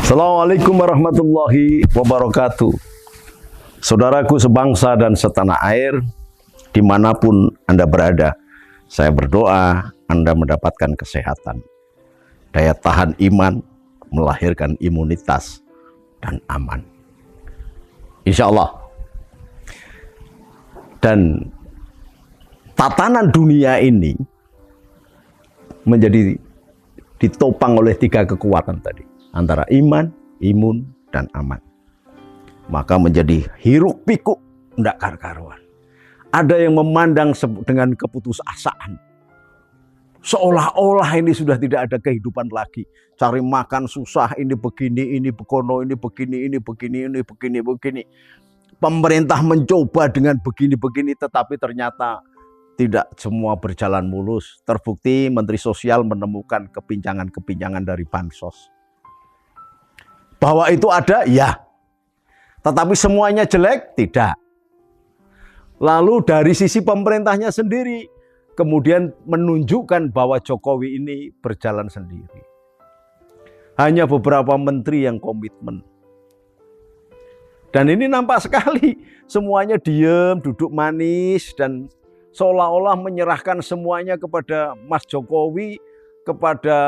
Assalamualaikum warahmatullahi wabarakatuh. Saudaraku sebangsa dan setanah air, dimanapun Anda berada, saya berdoa Anda mendapatkan kesehatan, daya tahan iman, melahirkan imunitas, dan aman. Insya Allah. Dan tatanan dunia ini menjadi ditopang oleh tiga kekuatan tadi, antara iman, imun, dan aman. Maka menjadi hiruk pikuk ndak karu-karuan. Ada yang memandang dengan keputusasaan, seolah-olah ini sudah tidak ada kehidupan lagi. Cari makan susah, ini begini, ini bekono, ini begini, ini begini, ini begini, begini. Pemerintah mencoba dengan begini-begini, tetapi ternyata tidak semua berjalan mulus. Terbukti Menteri Sosial menemukan kepinjangan-kepinjangan dari Bansos. Bahwa itu ada, ya. Tetapi semuanya jelek, tidak. Lalu dari sisi pemerintahnya sendiri, kemudian menunjukkan bahwa Jokowi ini berjalan sendiri. Hanya beberapa menteri yang komitmen. Dan ini nampak sekali, semuanya diem, duduk manis, dan seolah-olah menyerahkan semuanya kepada Mas Jokowi, kepada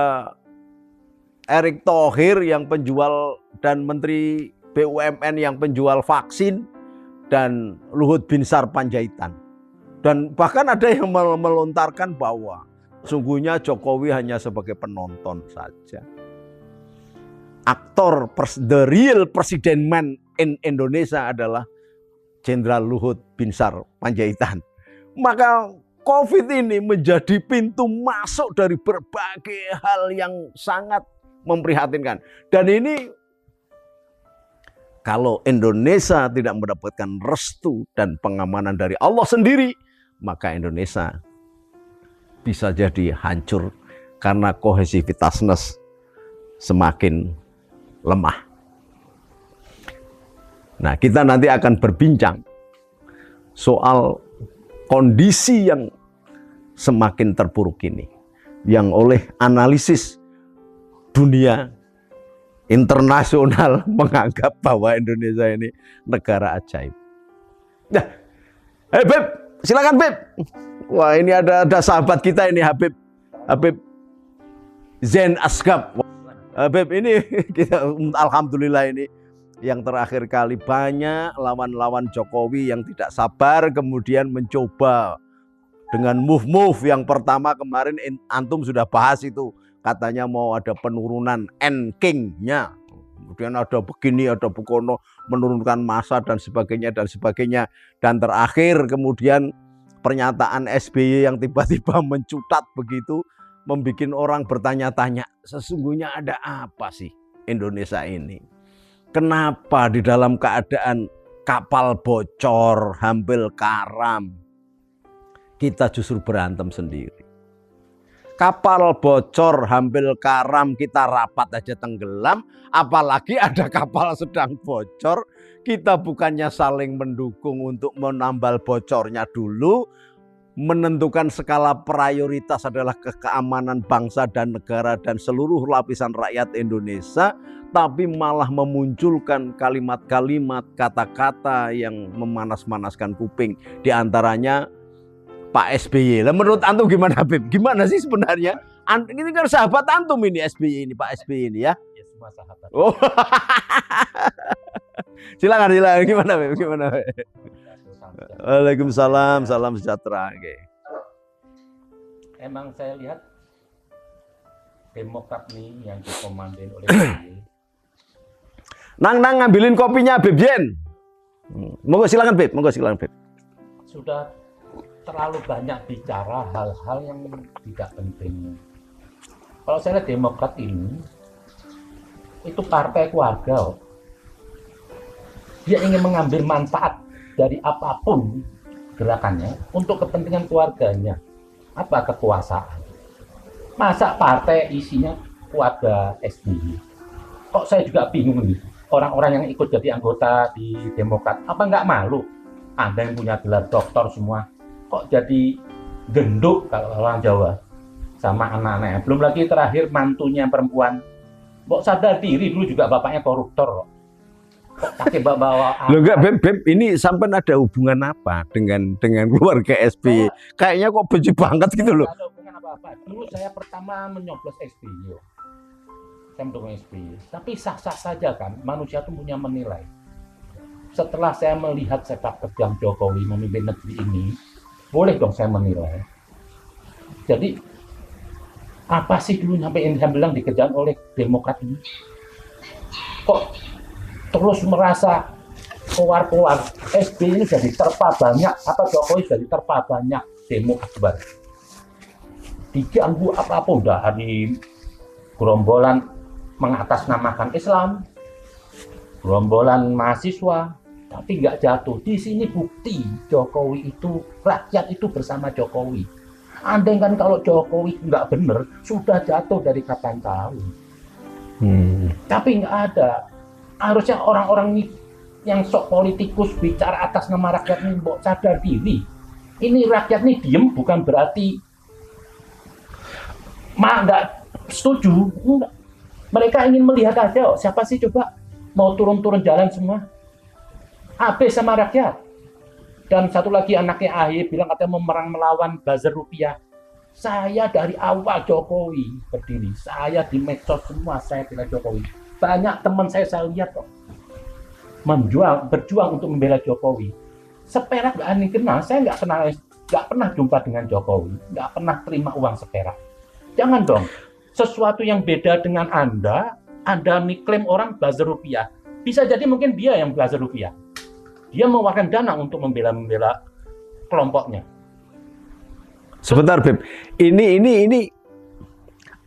Erick Thohir yang penjual, dan Menteri BUMN yang penjual vaksin, dan Luhut Binsar Panjaitan. Dan bahkan ada yang melontarkan bahwa sungguhnya Jokowi hanya sebagai penonton saja. Aktor, the real president man in Indonesia adalah Jenderal Luhut Binsar Panjaitan. Maka COVID ini menjadi pintu masuk dari berbagai hal yang sangat memprihatinkan. Dan ini kalau Indonesia tidak mendapatkan restu dan pengamanan dari Allah sendiri, maka Indonesia bisa jadi hancur karena kohesivitasnya semakin lemah. Nah, kita nanti akan berbincang soal kondisi yang semakin terpuruk ini, yang oleh analisis dunia internasional menganggap bahwa Indonesia ini negara ajaib. Nah, Beb, silakan Beb. Wah, ini ada sahabat kita ini, Habib Zain Asgab. Beb, ini kita alhamdulillah ini yang terakhir kali banyak lawan-lawan Jokowi yang tidak sabar kemudian mencoba dengan move yang pertama kemarin antum sudah bahas itu, katanya mau ada penurunan N-King-nya, kemudian ada begini, ada begono, menurunkan massa dan sebagainya, dan terakhir kemudian pernyataan SBY yang tiba-tiba mencutat begitu, membuat orang bertanya-tanya, sesungguhnya ada apa sih Indonesia ini? Kenapa di dalam keadaan kapal bocor, hampir karam, kita justru berantem sendiri? Kapal bocor, hampir karam, kita rapat aja tenggelam, apalagi ada kapal sedang bocor, kita bukannya saling mendukung untuk menambal bocornya dulu, menentukan skala prioritas adalah keamanan bangsa dan negara dan seluruh lapisan rakyat Indonesia, tapi malah memunculkan kalimat-kalimat, kata-kata yang memanas-manaskan kuping, diantaranya Pak SBY. Lah menurut antum gimana, Habib? Gimana sih sebenarnya? Ini kan sahabat antum ini SBY ini, Pak SBY ini ya? Ya, semua sahabat. Oh. silakan gimana, Habib? Gimana, Habib? Waalaikumsalam, salam sejahtera. Okay. Emang saya lihat Demokrat nih yang dikomandin oleh SBY. Nang ngambilin kopinya, Beb Jen. Monggo silakan, Beb. Sudah terlalu banyak bicara hal-hal yang tidak penting. Kalau saya lihat Demokrat ini itu partai keluarga. Dia ingin mengambil manfaat dari apapun gerakannya untuk kepentingan keluarganya. Apa? Kekuasaan. Masa partai isinya keluarga SBY? Kok saya juga bingung nih. Orang-orang yang ikut jadi anggota di Demokrat, apa nggak malu? Ada yang punya gelar doktor semua, kok jadi genduk kalau orang Jawa sama anak-anaknya. Belum lagi terakhir mantunya perempuan Mbok sadar diri, dulu juga bapaknya koruptor kok. Kok pakai bawa Loh enggak, Beb, ini sampai ada hubungan apa dengan keluarga SBY? Kayaknya kok benci banget gitu loh. Tidak ada hubungan apa-apa. Dulu saya pertama menyoblos SBY. Saya mendukung SBY. Tapi sah-sah saja kan, manusia itu punya menilai. Setelah saya melihat sepak terjang Jokowi memimpin negeri ini, boleh dong saya menilai. Jadi, apa sih dulu sampai yang saya bilang dikejar oleh Demokrat ini? Kok terus merasa keluar-keluar SBY ini jadi terpa banyak, apa Jokowi jadi terpa banyak demo akbar. Diganggu apapun, dari gerombolan mengatasnamakan Islam, gerombolan mahasiswa, tapi nggak jatuh. Di sini bukti Jokowi itu, rakyat itu bersama Jokowi. Andai kan kalau Jokowi nggak bener, sudah jatuh dari kapan tahu. Tapi nggak ada. Harusnya orang-orang yang sok politikus bicara atas nama rakyat ini, mbok sadar diri. Ini rakyat ini diem bukan berarti nggak setuju. Enggak. Mereka ingin melihat aja, siapa sih coba mau turun-turun jalan semua. Habis sama rakyat. Dan satu lagi anaknya AHY bilang katanya memerang melawan buzzer rupiah. Saya dari awal Jokowi berdiri. Saya di medsos semua saya bela Jokowi. Banyak teman saya lihat kok berjuang untuk membela Jokowi. Seperak nggak ada yang kenal. Saya nggak pernah jumpa dengan Jokowi. Nggak pernah terima uang seperak. Jangan dong. Sesuatu yang beda dengan Anda nih klaim orang buzzer rupiah. Bisa jadi mungkin dia yang buzzer rupiah. Dia mengeluarkan dana untuk membela kelompoknya. Sebentar, Beb. Ini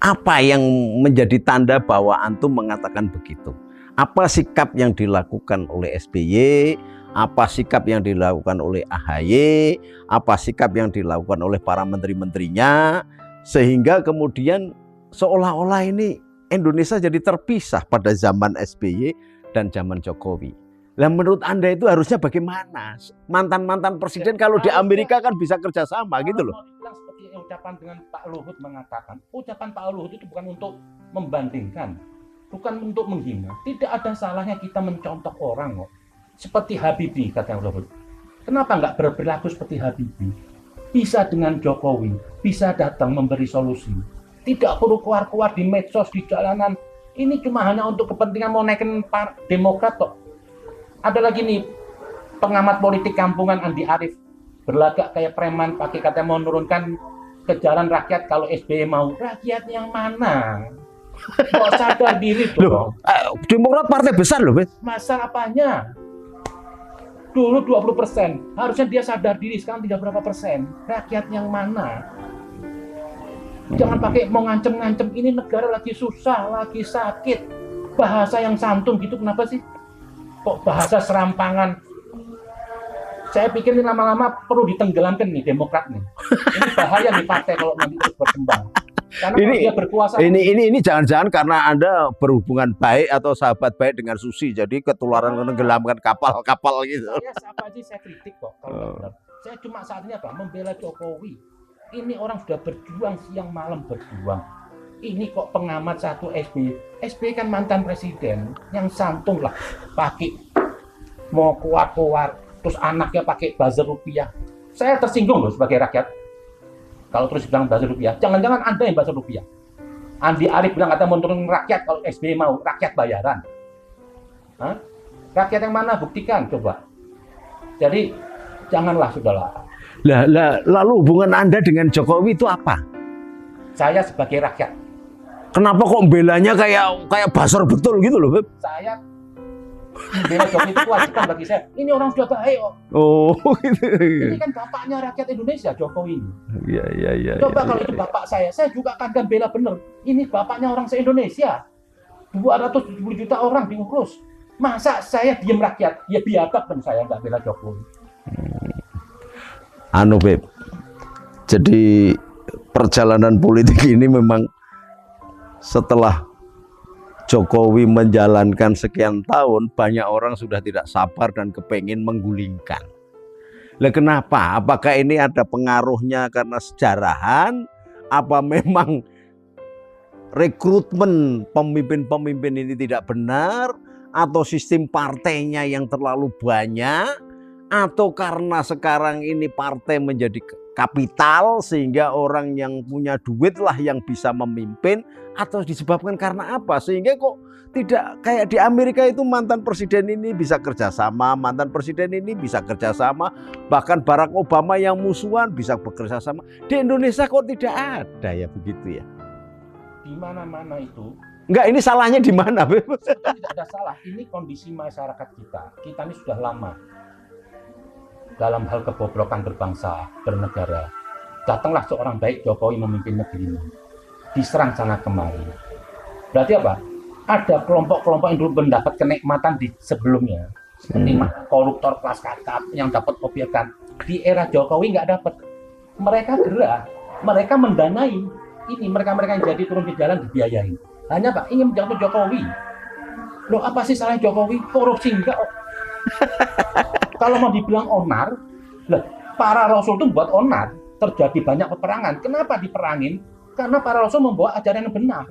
apa yang menjadi tanda bahwa antum mengatakan begitu? Apa sikap yang dilakukan oleh SBY? Apa sikap yang dilakukan oleh AHY? Apa sikap yang dilakukan oleh para menteri-menterinya? Sehingga kemudian seolah-olah ini Indonesia jadi terpisah pada zaman SBY dan zaman Jokowi. Nah, menurut Anda itu harusnya bagaimana? Mantan-mantan presiden kalau di Amerika kan bisa kerjasama gitu loh. Seperti ucapan dengan Pak Luhut mengatakan, ucapan Pak Luhut itu bukan untuk membandingkan, bukan untuk menghina. Tidak ada salahnya kita mencontoh orang kok. Seperti Habibie kata Luhut. Kenapa nggak berperilaku seperti Habibie? Bisa dengan Jokowi, bisa datang memberi solusi. Tidak perlu keluar-keluar di medsos, di jalanan. Ini cuma hanya untuk kepentingan mau naikin Demokrat kok. Ada lagi nih, pengamat politik kampungan Andi Arief. Berlagak kayak preman, pakai kata mau menurunkan ke jalan rakyat kalau SBY mau. Rakyat yang mana? Kok sadar diri dong. Demokrat partai besar loh, Bet. Masa apanya? Dulu 20%. Harusnya dia sadar diri, sekarang 3 berapa persen. Rakyat yang mana? Jangan pakai mau ngancem-ngancem. Ini negara lagi susah, lagi sakit. Bahasa yang santun gitu, kenapa sih? Kok bahasa serampangan? Saya pikir ini lama-lama perlu ditenggelamkan nih Demokrat nih. Ini bahaya nih partai kalau nanti terus berkembang. Karena dia berkuasa. Ini jangan-jangan karena Anda berhubungan baik atau sahabat baik dengan Susi, jadi ketularan menenggelamkan kapal-kapal gitu. Saya kritik kok. Saya cuma saat ini apa? Membela Jokowi. Ini orang sudah berjuang siang malam berjuang. Ini kok pengamat satu SBY. SBY kan mantan presiden yang santun lah, pakai mau keluar-keluar, terus anaknya pakai buzzer rupiah. Saya tersinggung loh sebagai rakyat. Kalau terus bilang buzzer rupiah, jangan-jangan Anda yang buzzer rupiah. Andi Arief bilang kata mau turun rakyat kalau SBY mau, rakyat bayaran. Hah? Rakyat yang mana? Buktikan coba. Jadi janganlah sudahlah. Lalu hubungan Anda dengan Jokowi itu apa? Saya sebagai rakyat. Kenapa kok belanya kayak basar betul gitu loh, Beb? Saya membela Jokowi itu kewajiban bagi saya. Ini orang sudah baik kok. Oh, gitu. Ini kan bapaknya rakyat Indonesia, Jokowi ini. Iya. Coba kalau itu bapak saya juga akan bela bener. Ini bapaknya orang se-Indonesia. 270 juta orang diurus. Masa saya diem rakyat? Ya biadab kan saya nggak bela Jokowi. Beb. Jadi perjalanan politik ini memang setelah Jokowi menjalankan sekian tahun, banyak orang sudah tidak sabar dan kepengin menggulingkan. Lah kenapa? Apakah ini ada pengaruhnya karena sejarahan? Apa memang rekrutmen pemimpin-pemimpin ini tidak benar, atau sistem partainya yang terlalu banyak, atau karena sekarang ini partai menjadi kapital sehingga orang yang punya duit lah yang bisa memimpin, atau disebabkan karena apa sehingga kok tidak kayak di Amerika itu mantan presiden ini bisa kerjasama, mantan presiden ini bisa kerjasama, bahkan Barack Obama yang musuhan bisa bekerja sama. Di Indonesia kok tidak ada ya begitu ya? Di mana-mana itu. Enggak, ini salahnya di mana, Beb? Tidak ada salah. Ini kondisi masyarakat kita. Kita ini sudah lama dalam hal kebobrokan berbangsa, bernegara. Datanglah seorang baik Jokowi memimpin negeri ini. Diserang sana kemari. Berarti apa? Ada kelompok-kelompok yang dulu mendapat kenikmatan di sebelumnya. Seperti koruptor kelas kakap yang dapat obyekan. Di era Jokowi nggak dapat. Mereka gerah. Mereka mendanai. Ini mereka-mereka yang jadi turun di jalan dibiayain. Hanya Pak ingin menjatuh Jokowi. Loh apa sih salah Jokowi? Korupsi enggak. Kalau mau dibilang onar, lah para rasul itu buat onar. Terjadi banyak peperangan. Kenapa diperangin? Karena para rasul membawa ajaran yang benar.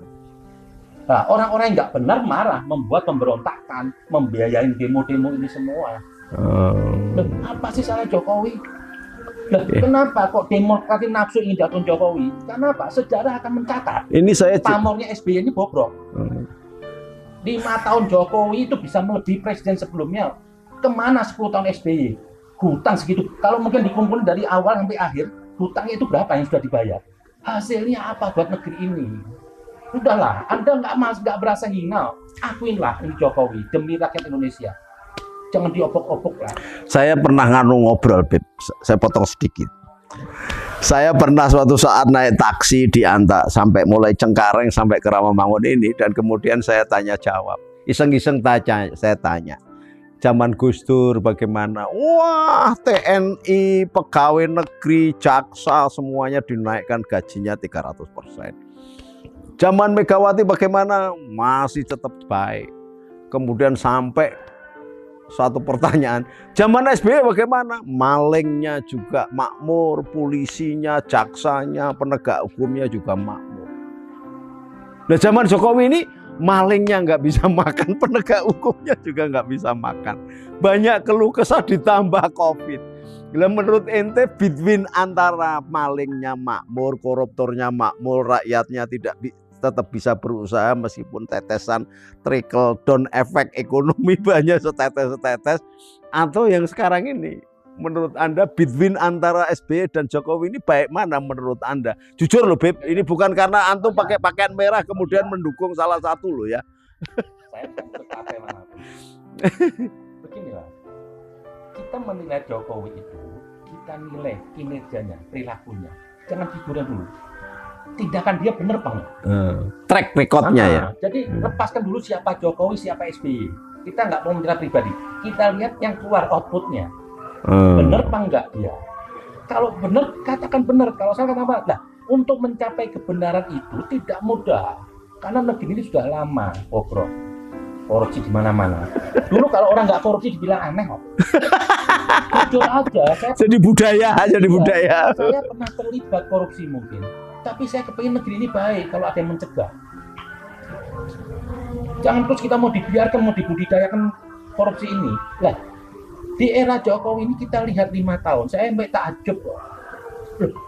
Nah, orang-orang yang nggak benar marah, membuat pemberontakan, membiayain demo-demo ini semua. Loh, apa sih salah Jokowi? Lah, kenapa kok demokrasi nafsu ingin jatuh Jokowi? Kenapa? Sejarah akan mencatat. Ini saya pamornya SBY ini bobrok. 5 tahun Jokowi itu bisa melebihi presiden sebelumnya. Kemana 10 tahun SBY? Hutang segitu. Kalau mungkin dikumpulin dari awal sampai akhir, hutangnya itu berapa yang sudah dibayar? Hasilnya apa buat negeri ini? Udahlah, Anda nggak berasa hina. Akuinlah ini Jokowi demi rakyat Indonesia. Jangan diopok-opok lah. Saya pernah ngobrol, Beb. Saya potong sedikit. Saya pernah suatu saat naik taksi di Anta sampai mulai Cengkareng sampai ke Rawamangun ini, dan kemudian saya tanya jawab. Iseng-iseng saya tanya. Zaman Gus Dur bagaimana? Wah, TNI, pegawai negeri, jaksa semuanya dinaikkan gajinya 300%. Zaman Megawati bagaimana? Masih tetap baik. Kemudian sampai satu pertanyaan, zaman SBY bagaimana? Malingnya juga makmur, polisinya, jaksanya, penegak hukumnya juga makmur. Nah zaman Jokowi ini malingnya nggak bisa makan, penegak hukumnya juga nggak bisa makan. Banyak keluh kesah ditambah COVID. Bila menurut ente between antara malingnya makmur, koruptornya makmur, rakyatnya tetap bisa berusaha meskipun tetesan trickle down efek ekonomi banyak setetes-setetes, atau yang sekarang ini menurut Anda between antara SBY dan Jokowi ini baik mana menurut Anda? Jujur loh Beb, ini bukan karena antum pakai pakaian merah kemudian mendukung salah satu loh ya. Saya bukan partai manapun. Beginilah, kita menilai Jokowi itu, kita nilai kinerjanya, perilakunya. Jangan figuran dulu. Tindakan dia benar Bang. Track recordnya ya. Jadi lepaskan dulu siapa Jokowi, siapa SBY. Kita nggak mau menilai pribadi. Kita lihat yang keluar outputnya. Benar apa enggak dia? Kalau benar katakan benar. Kalau salah katakan apa? Nah, untuk mencapai kebenaran itu tidak mudah. Karena negeri ini sudah lama bobrok. Korupsi di mana-mana. Dulu kalau orang nggak korupsi dibilang aneh kok. Jujur aja. Jadi budaya. Saya pernah terlibat korupsi mungkin. Tapi saya kepingin negeri ini baik kalau ada yang mencegah. Jangan terus kita mau dibiarkan, mau dibudidayakan korupsi ini. Lah, di era Jokowi ini kita lihat 5 tahun, saya sampai takjub loh.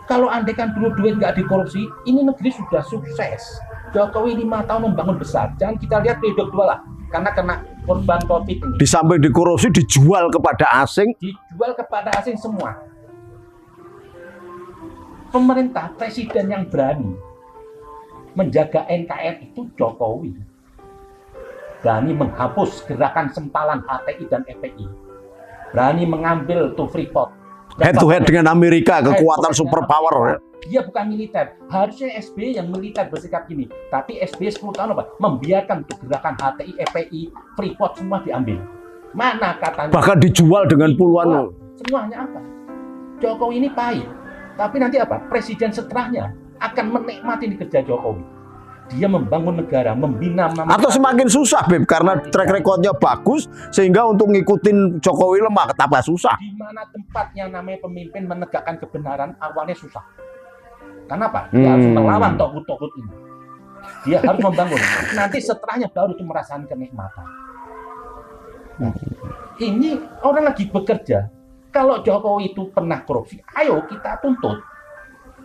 Kalau andai kan dulu duit nggak dikorupsi, ini negeri sudah sukses. Jokowi 5 tahun membangun besar. Jangan kita lihat periode kedua lah, karena kena korban COVID ini. Di samping dikorupsi, dijual kepada asing. Dijual kepada asing semua. Pemerintah, presiden yang berani menjaga NKRI itu Jokowi. Berani menghapus gerakan sempalan HTI dan FPI. Berani mengambil tuh Freeport. Head to head dengan Amerika, kekuatan superpower. Dia bukan militer. Harusnya SBY yang militer bersikap gini. Tapi SBY 10 tahun apa? Membiarkan tuh gerakan HTI, FPI, Freeport semua diambil. Mana katanya? Bahkan dijual dengan puluhan. Semuanya apa? Jokowi ini pahit. Tapi nanti apa? Presiden setelahnya akan menikmati kerja Jokowi. Dia membangun negara, membina atau semakin susah Beb, karena track recordnya bagus sehingga untuk ngikutin Jokowi lemah, tambah susah. Di mana tempat yang namanya pemimpin menegakkan kebenaran awalnya susah. Kenapa? Dia harus melawan togut-togut ini. Dia harus membangun. Nanti setelahnya baru itu merasakan kenikmatan. Nah, ini orang lagi bekerja. Kalau Jokowi itu pernah korupsi, ayo kita tuntut.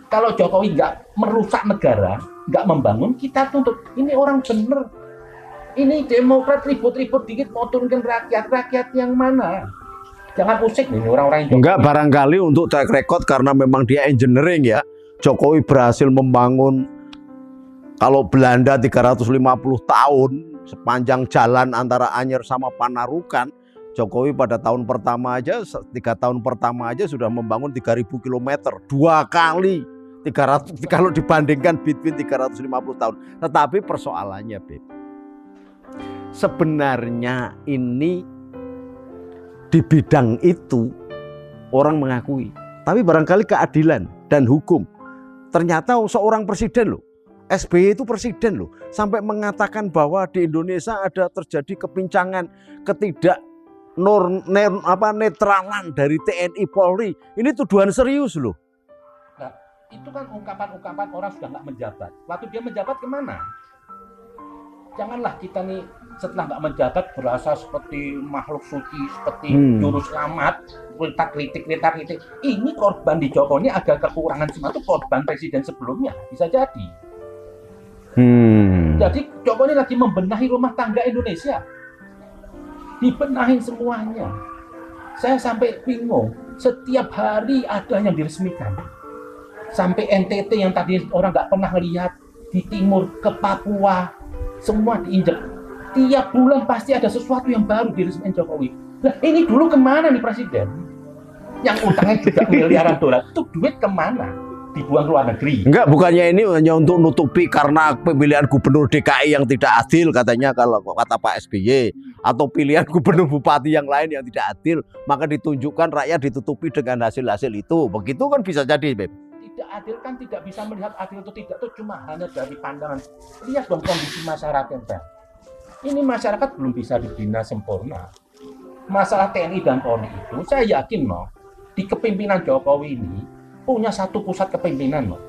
Kalau Jokowi nggak merusak negara, nggak membangun, kita tuntut. Ini orang bener. Ini Demokrat ribut-ribut dikit mau turunkan rakyat yang mana? Jangan usik nih orang-orang yang enggak, barangkali untuk track record karena memang dia engineering ya. Jokowi berhasil membangun, kalau Belanda 350 tahun sepanjang jalan antara Anyer sama Panarukan. Jokowi pada tahun pertama aja, 3 tahun pertama aja sudah membangun 3000 km, 2 kali 300 kalau dibandingkan between 350 tahun. Tetapi persoalannya, Beb, sebenarnya ini di bidang itu orang mengakui, tapi barangkali keadilan dan hukum. Ternyata seorang presiden loh, SBY itu presiden loh, sampai mengatakan bahwa di Indonesia ada terjadi kepincangan, netralan dari TNI Polri. Ini tuduhan serius loh. Nah, itu kan ungkapan-ungkapan orang sudah nggak menjabat. Waktu dia menjabat kemana? Janganlah kita nih setelah nggak menjabat berasa seperti makhluk suci, seperti juru selamat, kita kritik. Ini korban di Jokowi ini agak kekurangan semua itu korban presiden sebelumnya, bisa jadi. Jadi Jokowi ini lagi membenahi rumah tangga Indonesia, dibenahin semuanya. Saya sampai bingung, setiap hari ada yang diresmikan. Sampai NTT yang tadi orang nggak pernah lihat, di timur ke Papua, semua diinjek. Tiap bulan pasti ada sesuatu yang baru diresmikan Jokowi. Nah ini dulu kemana nih presiden? Yang utangnya juga miliaran dolar, itu duit kemana? Dibuang ke luar negeri. Enggak, bukannya ini hanya untuk nutupi karena pemilihan gubernur DKI yang tidak adil katanya, kalau kata Pak SBY, atau pilihan gubernur bupati yang lain yang tidak adil, maka ditunjukkan rakyat ditutupi dengan hasil-hasil itu. Begitu kan bisa jadi, Beb. Tidak adil kan tidak bisa melihat adil atau tidak, itu cuma hanya dari pandangan. Lihat dong kondisi masyarakat. Ini masyarakat belum bisa dibina sempurna. Masalah TNI dan Polri itu saya yakin loh, di kepemimpinan Jokowi ini punya satu pusat kepemimpinan loh.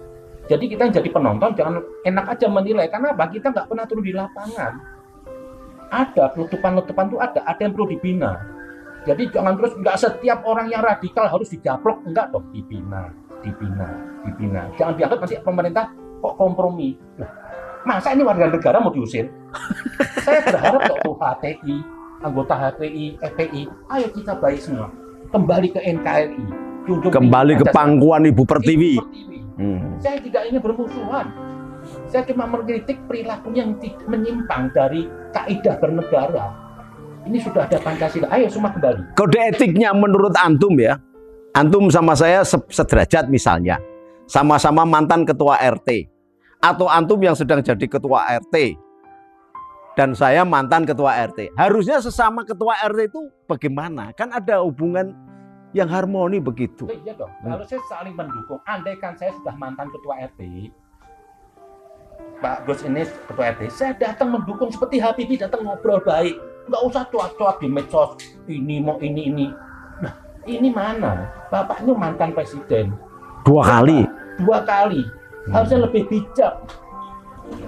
Jadi kita jadi penonton jangan enak aja menilai, karena apa? Kita nggak pernah turun di lapangan. Ada letupan-letupan tuh ada yang perlu dibina. Jadi jangan terus nggak setiap orang yang radikal harus dijaplok, enggak dong, dibina. Jangan dianggap nanti pemerintah kok kompromi. Nah, masa ini warga negara mau diusir? Saya berharap kok HTI, anggota HTI, FPI, ayo kita baik semua. Kembali ke NKRI. Kembali ke pangkuan Ibu Pertiwi. Saya tidak ingin bermusuhan. Saya cuma mengkritik perilaku yang menyimpang dari kaidah bernegara. Ini sudah ada Pancasila. Ayo semua kembali. Kode etiknya menurut antum ya, antum sama saya sederajat misalnya, sama-sama mantan ketua RT, atau antum yang sedang jadi ketua RT, dan saya mantan ketua RT. Harusnya sesama ketua RT itu bagaimana? Kan ada hubungan yang harmoni begitu. Iya dong, kalau saya saling mendukung. Andaikan saya sudah mantan ketua RT, Pak Gus ini ketua RT, saya datang mendukung seperti Habibie datang ngobrol baik. Nggak usah cuak-cuak di medsos, ini mau ini. Nah, ini mana? Bapak ini mantan presiden. 2 kali. 2 kali. Harusnya lebih bijak.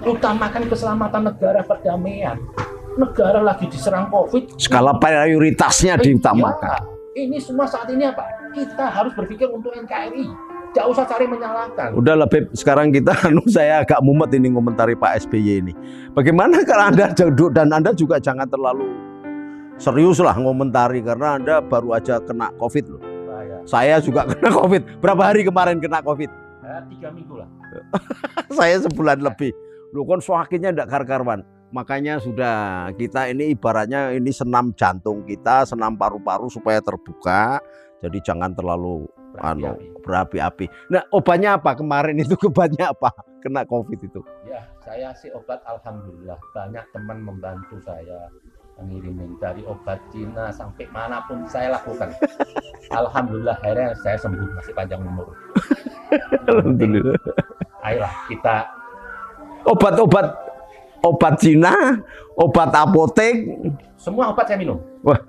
Utamakan keselamatan negara, perdamaian. Negara lagi diserang COVID. Skala prioritasnya diutamakan. Ini semua saat ini apa? Kita harus berpikir untuk NKRI. Jangan usah cari menyalahkan. Udah lebih sekarang kita, saya agak mumet ini ngomentari Pak SBY ini. Bagaimana kalau Anda dan Anda juga jangan terlalu serius lah ngomentari, karena Anda baru aja kena COVID loh. Bahaya. Saya juga kena COVID. Berapa hari kemarin kena COVID? 3 minggu lah. Saya sebulan lebih. Loh kan sakitnya enggak karu-karuan. Makanya sudah, kita ini ibaratnya ini senam jantung kita, senam paru-paru supaya terbuka. Jadi jangan terlalu berapi-api. Nah, obatnya apa kemarin itu? Obatnya apa? Kena COVID itu? Ya, saya sih obat alhamdulillah. Banyak teman membantu saya mengirimin dari obat Cina sampai manapun saya lakukan. Alhamdulillah akhirnya saya sembuh, masih panjang umur. Alhamdulillah. Ayolah kita obat Cina, obat apotek, semua obat saya minum. Wah.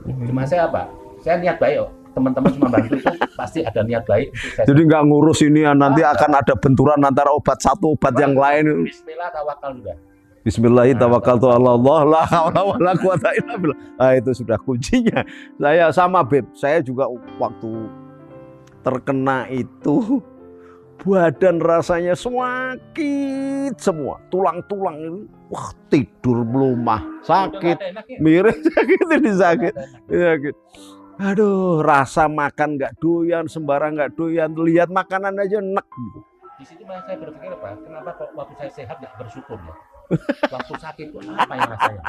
Cuma saya apa? Saya niat baik. teman-teman cuma bantu itu pasti ada niat baik. Jadi nggak ngurus ini ya, nanti akan ada benturan antara obat satu obat yang lain. Bismillah tawakal juga. Bismillahirrahmanirrahim. La haula wala quwata illa billah. Nah, itu sudah kuncinya. Saya sama Beb, saya juga waktu terkena itu badan rasanya sakit semua, tulang-tulang ini, wah tidur melumah, sakit, miring sakit ini sakit. Aduh, rasa makan nggak doyan, sembarang nggak doyan, lihat makanan aja enek gitu. Di situ malah saya berpikir apa? Kenapa kok waktu saya sehat nggak bersyukur ya? Waktu sakit itu apa yang rasanya?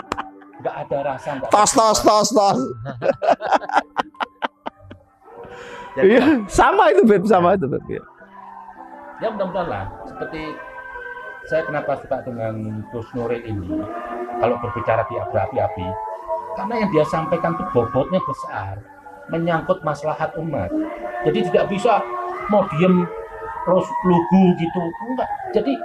Nggak ada rasa, nggak. Tos. Iya, sama itu Beb, sama itu Beb. Ya. Ya mudah-mudahan lah, seperti saya kenapa suka dengan Gus Nuril ini, kalau berbicara dia berapi-api, karena yang dia sampaikan itu bobotnya besar, menyangkut maslahat umat. Jadi tidak bisa mau diem terus lugu gitu, enggak. Jadi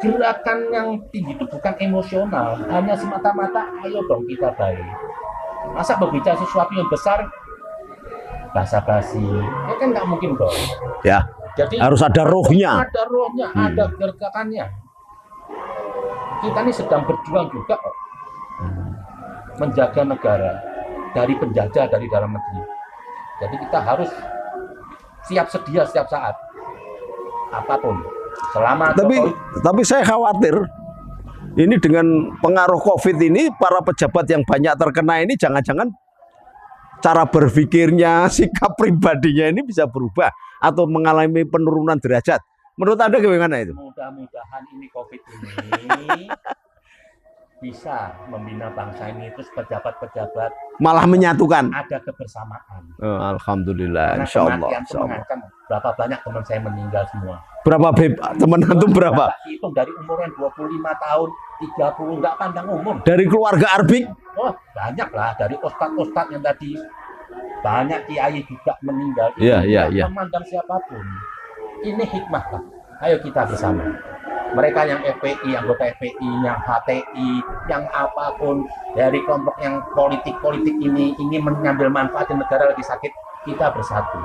gerakan yang tinggi itu bukan emosional, hanya semata-mata ayo dong kita baik. Masa berbicara sesuatu yang besar basa-basi, ya kan nggak mungkin dong. Ya. Jadi harus ada rohnya. Ada rohnya, ada gerakannya. Kita ini sedang berjuang juga kok. Menjaga negara dari penjajah dari dalam negeri. Jadi kita harus siap sedia setiap saat. Apapun. Selama tapi saya khawatir ini dengan pengaruh Covid ini para pejabat yang banyak terkena ini jangan-jangan cara berpikirnya, sikap pribadinya ini bisa berubah atau mengalami penurunan derajat. Menurut Anda bagaimana itu? Mudah-mudahan ini Covid ini bisa membina bangsa ini, terus pejabat-pejabat malah menyatukan. Ada kebersamaan. Oh, alhamdulillah, karena insya Allah. Mengancam berapa banyak teman saya meninggal semua. Berapa Beb? Teman antum berapa? Hitung dari umur yang 25 tahun, 30, nggak pandang umur. Dari keluarga Arbik? Oh, banyak lah. Dari ustadz-ustadz yang tadi, banyak kiai juga meninggal. Iya. Memandang siapapun. Ini hikmah lah. Ayo kita bersama. Mereka yang FPI, anggota FPI, yang HTI, yang apapun, dari kelompok yang politik ini ingin mengambil manfaat di negara lagi sakit, kita bersatu.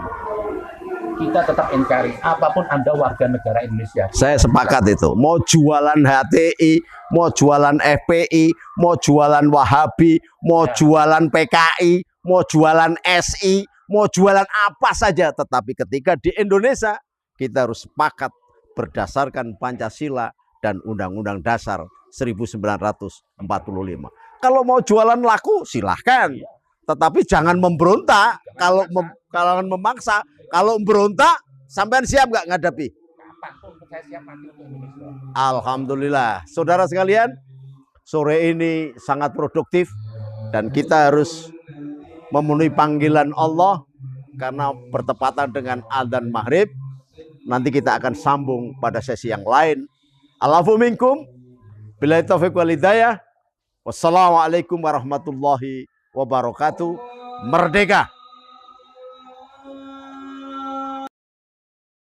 Kita tetap NKRI, apapun Anda warga negara Indonesia. Saya sepakat itu. Mau jualan HTI, mau jualan FPI, mau jualan Wahabi, mau jualan PKI, mau jualan SI, mau jualan apa saja. Tetapi ketika di Indonesia, kita harus sepakat berdasarkan Pancasila dan Undang-Undang Dasar 1945. Kalau mau jualan laku, silahkan. Tetapi jangan memberontak. Kalau memaksa, kalau memberontak, sampean siap nggak ngadepi? Alhamdulillah. Saudara sekalian, sore ini sangat produktif dan kita harus memenuhi panggilan Allah karena bertepatan dengan adzan maghrib. Nanti kita akan sambung pada sesi yang lain. Allahu minkum. Billahi taufiq wal hidayah. Wassalamualaikum warahmatullahi wabarakatuh. Merdeka!